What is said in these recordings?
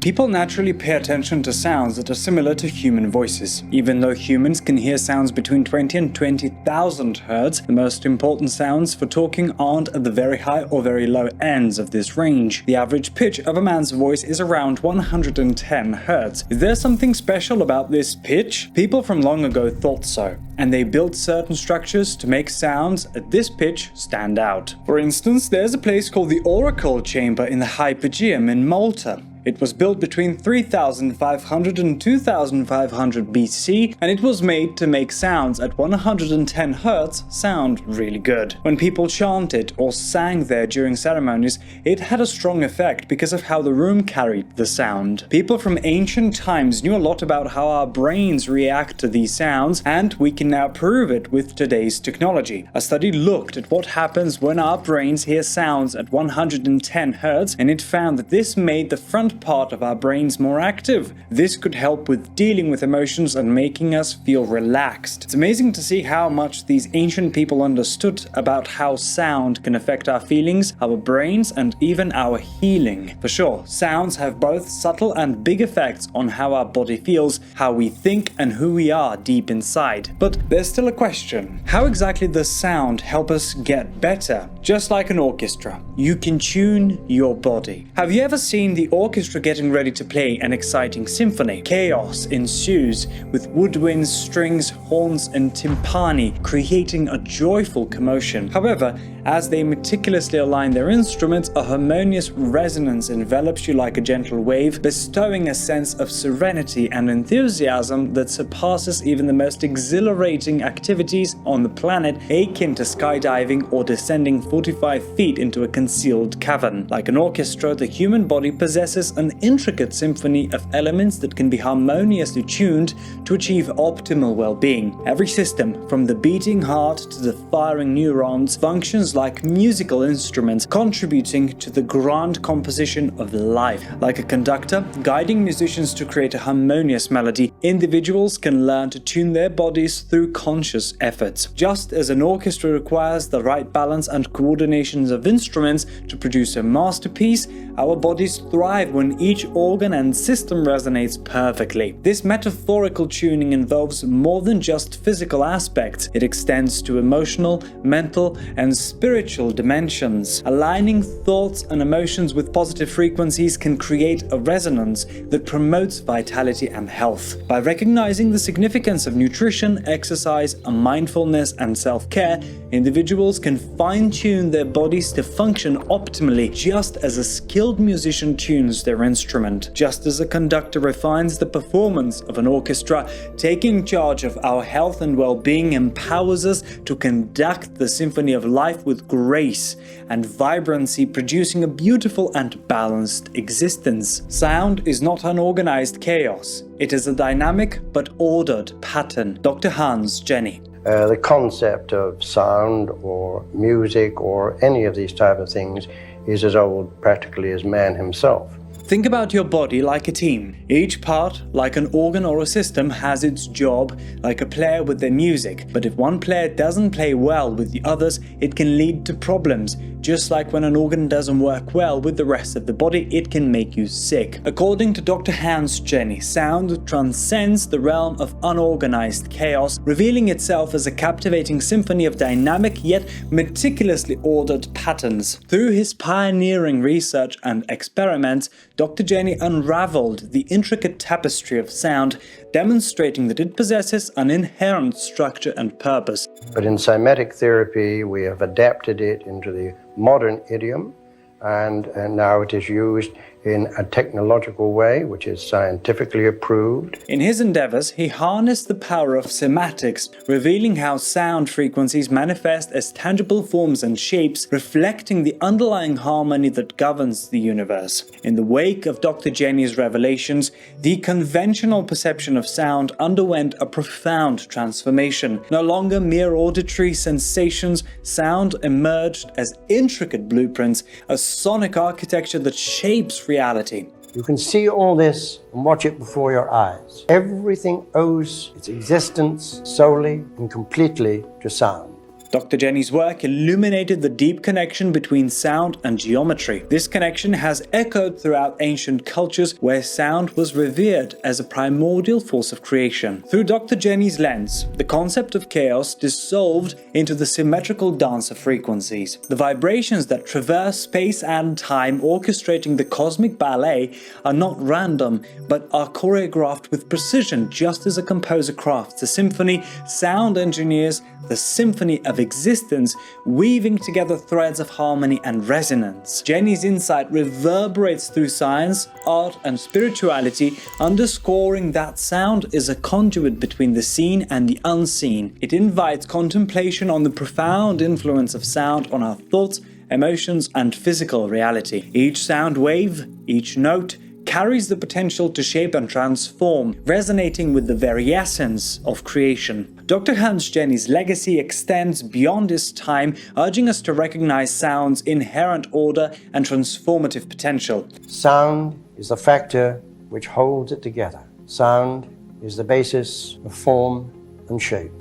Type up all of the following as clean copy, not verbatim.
People naturally pay attention to sounds that are similar to human voices. Even though humans can hear sounds between 20 and 20,000 Hz, the most important sounds for talking aren't at the very high or very low ends of this range. The average pitch of a man's voice is around 110 Hz. Is there something special about this pitch? People from long ago thought so, and they built certain structures to make sounds at this pitch stand out. For instance, there's a place called the Oracle Chamber in the Hypogeum in Malta. It was built between 3500 and 2500 BC, and it was made to make sounds at 110 Hz sound really good. When people chanted or sang there during ceremonies, it had a strong effect because of how the room carried the sound. People from ancient times knew a lot about how our brains react to these sounds, and we can now prove it with today's technology. A study looked at what happens when our brains hear sounds at 110 Hz, and it found that this made the front part of our brains more active. This could help with dealing with emotions and making us feel relaxed. It's amazing to see how much these ancient people understood about how sound can affect our feelings, our brains, and even our healing. For sure, sounds have both subtle and big effects on how our body feels, how we think, and who we are deep inside. But there's still a question. How exactly does sound help us get better? Just like an orchestra, you can tune your body. Have you ever seen the orchestra getting ready to play an exciting symphony? Chaos ensues, with woodwinds, strings, horns, and timpani creating a joyful commotion. However, as they meticulously align their instruments, a harmonious resonance envelops you like a gentle wave, bestowing a sense of serenity and enthusiasm that surpasses even the most exhilarating activities on the planet, akin to skydiving or descending 45 feet into a concealed cavern. Like an orchestra, the human body possesses an intricate symphony of elements that can be harmoniously tuned to achieve optimal well-being. Every system, from the beating heart to the firing neurons, functions like musical instruments, contributing to the grand composition of life. Like a conductor, guiding musicians to create a harmonious melody, individuals can learn to tune their bodies through conscious efforts. Just as an orchestra requires the right balance and coordination of instruments to produce a masterpiece, our bodies thrive when each organ and system resonates perfectly. This metaphorical tuning involves more than just physical aspects. It extends to emotional, mental, and spiritual dimensions. Aligning thoughts and emotions with positive frequencies can create a resonance that promotes vitality and health. By recognizing the significance of nutrition, exercise, mindfulness, and self-care, individuals can fine-tune their bodies to function optimally, just as a skilled musician tunes their instrument. Just as a conductor refines the performance of an orchestra, taking charge of our health and well-being empowers us to conduct the symphony of life with grace and vibrancy, producing a beautiful and balanced existence. Sound is not unorganized chaos. It is a dynamic but ordered pattern. Dr. Hans Jenny. The concept of sound or music or any of these type of things is as old practically as man himself. Think about your body like a team. Each part, like an organ or a system, has its job, like a player with their music. But if one player doesn't play well with the others, it can lead to problems. Just like when an organ doesn't work well with the rest of the body, it can make you sick. According to Dr. Hans Jenny, sound transcends the realm of unorganized chaos, revealing itself as a captivating symphony of dynamic yet meticulously ordered patterns. Through his pioneering research and experiments, Dr. Jenny unraveled the intricate tapestry of sound, demonstrating that it possesses an inherent structure and purpose. But in cymatic therapy, we have adapted it into the modern idiom, and now it is used in a technological way, which is scientifically approved. In his endeavors, he harnessed the power of cymatics, revealing how sound frequencies manifest as tangible forms and shapes, reflecting the underlying harmony that governs the universe. In the wake of Dr. Jenny's revelations, the conventional perception of sound underwent a profound transformation. No longer mere auditory sensations, sound emerged as intricate blueprints, a sonic architecture that shapes reality. You can see all this and watch it before your eyes. Everything owes its existence solely and completely to sound. Dr. Jenny's work illuminated the deep connection between sound and geometry. This connection has echoed throughout ancient cultures where sound was revered as a primordial force of creation. Through Dr. Jenny's lens, the concept of chaos dissolved into the symmetrical dance of frequencies. The vibrations that traverse space and time, orchestrating the cosmic ballet, are not random, but are choreographed with precision. Just as a composer crafts a symphony, sound engineers the symphony of existence, weaving together threads of harmony and resonance. Jenny's insight reverberates through science, art, and spirituality, underscoring that sound is a conduit between the seen and the unseen. It invites contemplation on the profound influence of sound on our thoughts, emotions, and physical reality. Each sound wave, each note, carries the potential to shape and transform, resonating with the very essence of creation. Dr. Hans Jenny's legacy extends beyond his time, urging us to recognize sound's inherent order and transformative potential. Sound is the factor which holds it together. Sound is the basis of form and shape.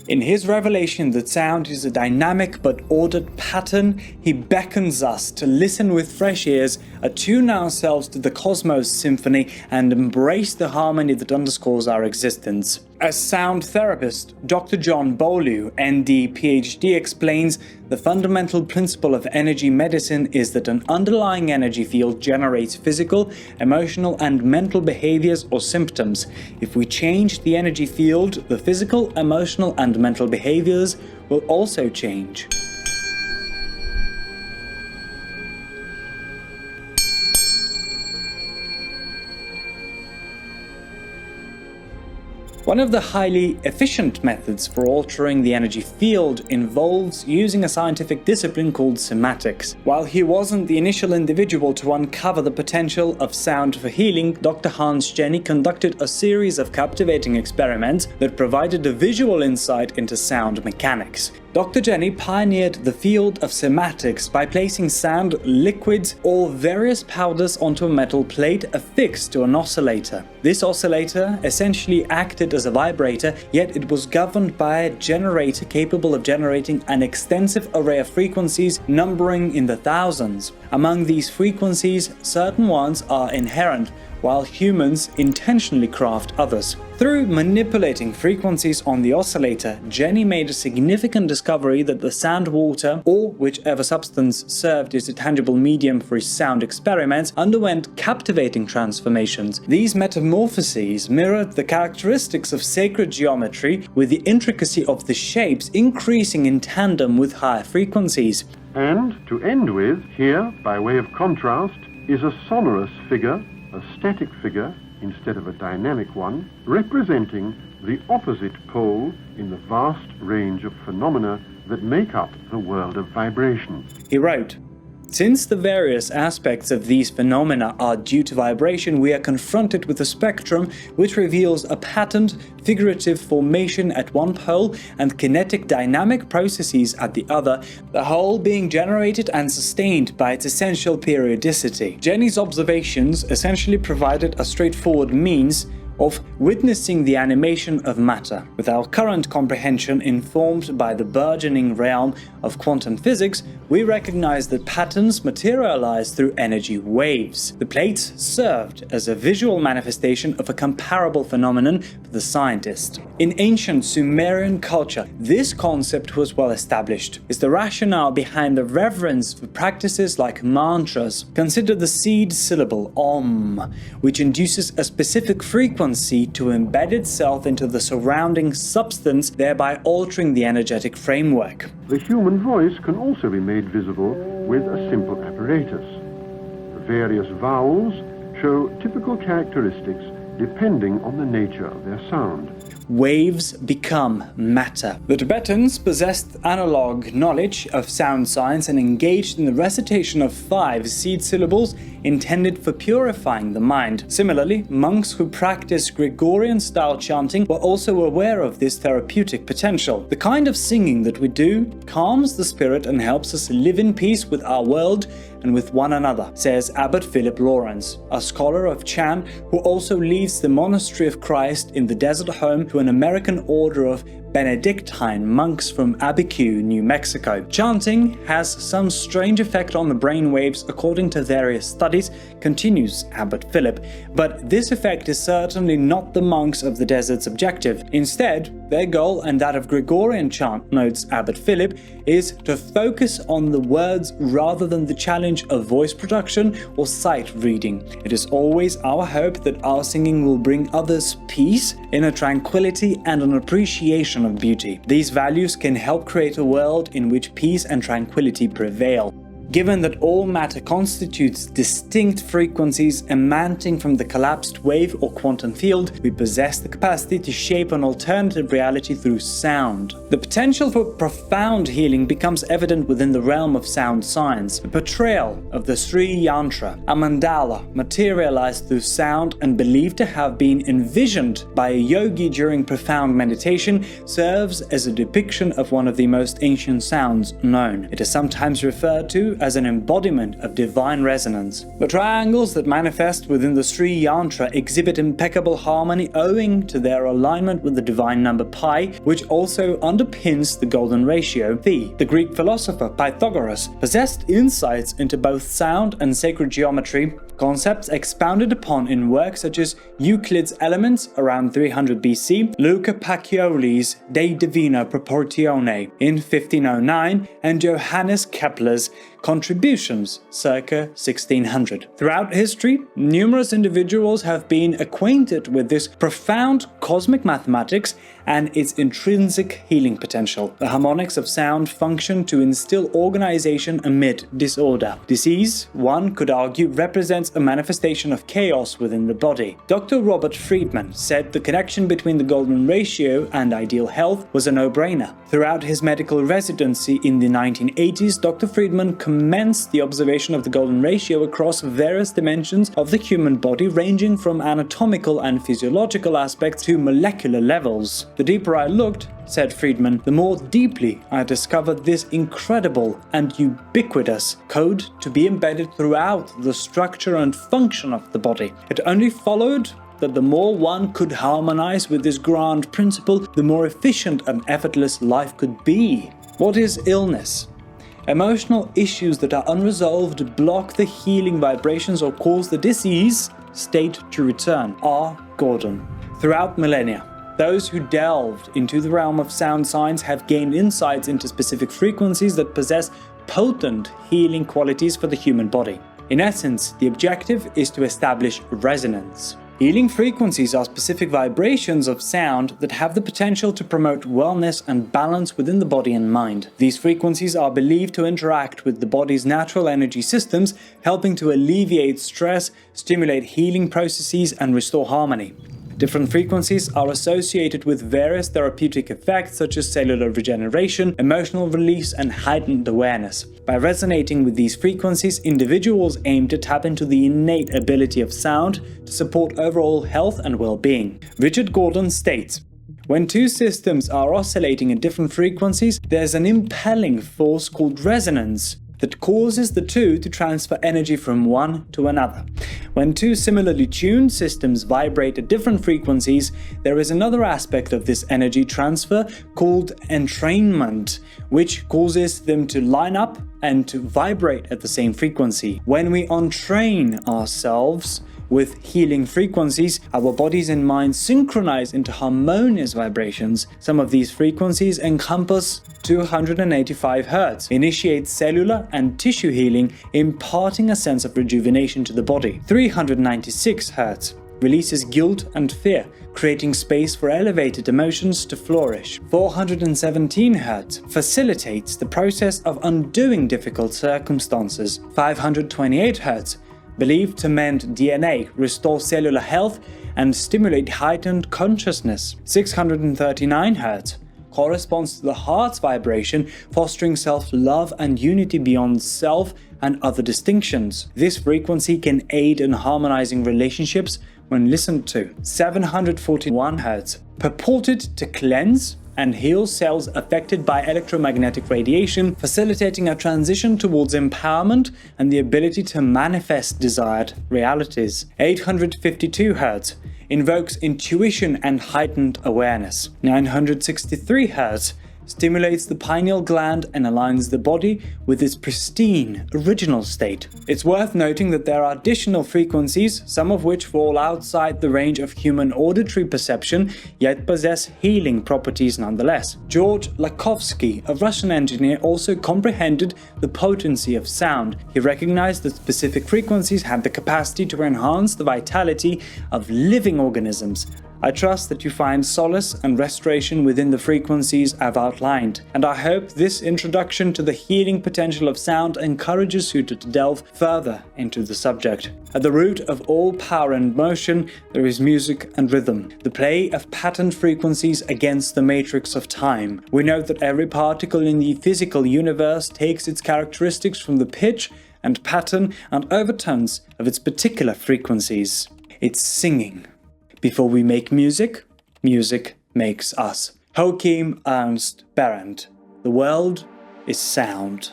In his revelation that sound is a dynamic but ordered pattern, he beckons us to listen with fresh ears, attune ourselves to the cosmos symphony, and embrace the harmony that underscores our existence. As sound therapist, Dr. John Beaulieu, ND, PhD, explains the fundamental principle of energy medicine is that an underlying energy field generates physical, emotional, and mental behaviors or symptoms. If we change the energy field, the physical, emotional, and mental behaviors will also change. One of the highly efficient methods for altering the energy field involves using a scientific discipline called Cymatics. While he wasn't the initial individual to uncover the potential of sound for healing, Dr. Hans Jenny conducted a series of captivating experiments that provided a visual insight into sound mechanics. Dr. Jenny pioneered the field of cymatics by placing sound liquids or various powders onto a metal plate affixed to an oscillator. This oscillator essentially acted as a vibrator, yet it was governed by a generator capable of generating an extensive array of frequencies numbering in the thousands. Among these frequencies, certain ones are inherent, while humans intentionally craft others. Through manipulating frequencies on the oscillator, Jenny made a significant discovery that the sand water, or whichever substance served as a tangible medium for his sound experiments, underwent captivating transformations. These metamorphoses mirrored the characteristics of sacred geometry, with the intricacy of the shapes increasing in tandem with higher frequencies. And to end with, here, by way of contrast, is a sonorous figure, a static figure instead of a dynamic one, representing the opposite pole in the vast range of phenomena that make up the world of vibration. He wrote, "Since the various aspects of these phenomena are due to vibration, we are confronted with a spectrum which reveals a patterned, figurative formation at one pole and kinetic dynamic processes at the other, the whole being generated and sustained by its essential periodicity." Jenny's observations essentially provided a straightforward means of witnessing the animation of matter. With our current comprehension informed by the burgeoning realm of quantum physics, we recognize that patterns materialize through energy waves. The plates served as a visual manifestation of a comparable phenomenon for the scientist. In ancient Sumerian culture, this concept was well established. It's the rationale behind the reverence for practices like mantras. Consider the seed syllable Om, which induces a specific frequency to embed itself into the surrounding substance, thereby altering the energetic framework. The human voice can also be made visible with a simple apparatus. The various vowels show typical characteristics depending on the nature of their sound. Waves become matter. The Tibetans possessed analog knowledge of sound science and engaged in the recitation of 5 seed syllables intended for purifying the mind. Similarly, monks who practiced Gregorian-style chanting were also aware of this therapeutic potential. The kind of singing that we do calms the spirit and helps us live in peace with our world and with one another, says Abbot Philip Lawrence, a scholar of chant who also leads the Monastery of Christ in the desert home to an American order of Benedictine monks from Abiquiu, New Mexico. Chanting has some strange effect on the brain waves according to various studies, continues Abbot Philip, but this effect is certainly not the monks of the desert's objective. Instead, their goal and that of Gregorian chant, notes Abbot Philip, is to focus on the words rather than the challenge of voice production or sight reading. It is always our hope that our singing will bring others peace, inner tranquility, and an appreciation of beauty. These values can help create a world in which peace and tranquility prevail. Given that all matter constitutes distinct frequencies emanating from the collapsed wave or quantum field, we possess the capacity to shape an alternative reality through sound. The potential for profound healing becomes evident within the realm of sound science. The portrayal of the Sri Yantra, a mandala materialized through sound and believed to have been envisioned by a yogi during profound meditation, serves as a depiction of one of the most ancient sounds known. It is sometimes referred to as an embodiment of divine resonance. The triangles that manifest within the Sri Yantra exhibit impeccable harmony owing to their alignment with the divine number pi, which also underpins the golden ratio phi. The Greek philosopher Pythagoras possessed insights into both sound and sacred geometry, concepts expounded upon in works such as Euclid's Elements around 300 BC, Luca Pacioli's De Divina Proportione in 1509, and Johannes Kepler's Contributions circa 1600. Throughout history, numerous individuals have been acquainted with this profound cosmic mathematics and its intrinsic healing potential. The harmonics of sound function to instill organization amid disorder. Disease, one could argue, represents a manifestation of chaos within the body. Dr. Robert Friedman said the connection between the golden ratio and ideal health was a no-brainer. Throughout his medical residency in the 1980s, Dr. Friedman commenced the observation of the golden ratio across various dimensions of the human body, ranging from anatomical and physiological aspects to molecular levels. The deeper I looked, said Friedman, the more deeply I discovered this incredible and ubiquitous code to be embedded throughout the structure and function of the body. It only followed that the more one could harmonize with this grand principle, the more efficient and effortless life could be. What is illness? Emotional issues that are unresolved block the healing vibrations or cause the disease state to return. R. Gordon. Throughout millennia, those who delved into the realm of sound science have gained insights into specific frequencies that possess potent healing qualities for the human body. In essence, the objective is to establish resonance. Healing frequencies are specific vibrations of sound that have the potential to promote wellness and balance within the body and mind. These frequencies are believed to interact with the body's natural energy systems, helping to alleviate stress, stimulate healing processes, and restore harmony. Different frequencies are associated with various therapeutic effects such as cellular regeneration, emotional release, and heightened awareness. By resonating with these frequencies, individuals aim to tap into the innate ability of sound to support overall health and well-being. Richard Gordon states, "When two systems are oscillating at different frequencies, there's an impelling force called resonance that causes the two to transfer energy from one to another. When two similarly tuned systems vibrate at different frequencies, there is another aspect of this energy transfer called entrainment, which causes them to line up and to vibrate at the same frequency. When we entrain ourselves with healing frequencies, our bodies and minds synchronize into harmonious vibrations. Some of these frequencies encompass 285 Hz, initiate cellular and tissue healing, imparting a sense of rejuvenation to the body. 396 Hz releases guilt and fear, creating space for elevated emotions to flourish. 417 Hz facilitates the process of undoing difficult circumstances. 528 Hz believed to mend DNA, restore cellular health, and stimulate heightened consciousness. 639 Hz corresponds to the heart's vibration, fostering self-love and unity beyond self and other distinctions. This frequency can aid in harmonizing relationships when listened to. 741 Hz purported to cleanse, and heals cells affected by electromagnetic radiation, facilitating a transition towards empowerment and the ability to manifest desired realities. 852 Hz invokes intuition and heightened awareness. 963 Hz stimulates the pineal gland and aligns the body with its pristine, original state. It's worth noting that there are additional frequencies, some of which fall outside the range of human auditory perception, yet possess healing properties nonetheless. George Lakovsky, a Russian engineer, also comprehended the potency of sound. He recognized that specific frequencies had the capacity to enhance the vitality of living organisms. I trust that you find solace and restoration within the frequencies I've outlined, and I hope this introduction to the healing potential of sound encourages you to delve further into the subject. At the root of all power and motion, there is music and rhythm, the play of patterned frequencies against the matrix of time. We know that every particle in the physical universe takes its characteristics from the pitch and pattern and overtones of its particular frequencies. It's singing. Before we make music, music makes us. Joachim Ernst Berendt. The world is sound.